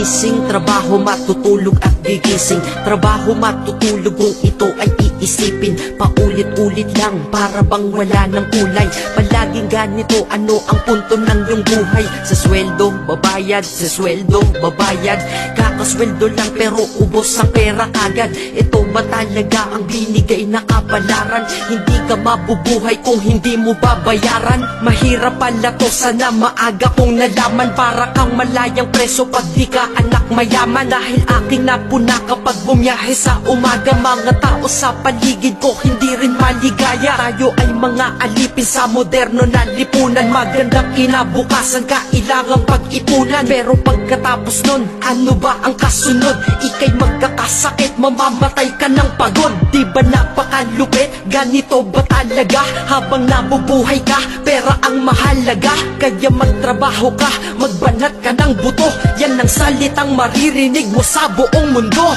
gigising, trabaho, matutulog at gigising. Trabaho, matutulog kung ito ay iisipin. Paulit-ulit lang, para bang wala ng kulay. Palaging ganito, ano ang punto ng iyong buhay? Sa sweldo, babayad, sa sweldo, babayad. Kakasweldo lang pero ubos ang pera kagad. Ito ba talaga ang binigay na kapalaran? Hindi ka mabubuhay kung hindi mo babayaran. Mahirap pala to, sana maaga kong nalaman. Para kang malayang preso pag di ka anak mayaman. Dahil aking napuna kapag bumiyahe sa umaga. Mga tao sa paligid ko hindi rin maligaya. Tayo ay mga alipin sa moderno na lipunan. Magandang kinabukasan, kailangang pag-ipunan. Pero pagkatapos nun, ano ba ang kasunod? Ika'y magkakasakit, mamamatay ka ng pagod. Di ba napakalupit? Ganito ba talaga? Habang nabubuhay ka, pera ang mahalaga. Kaya magtrabaho ka, magbanat ka ng buto. Yan ang salitang maririnig mo sa buong mundo.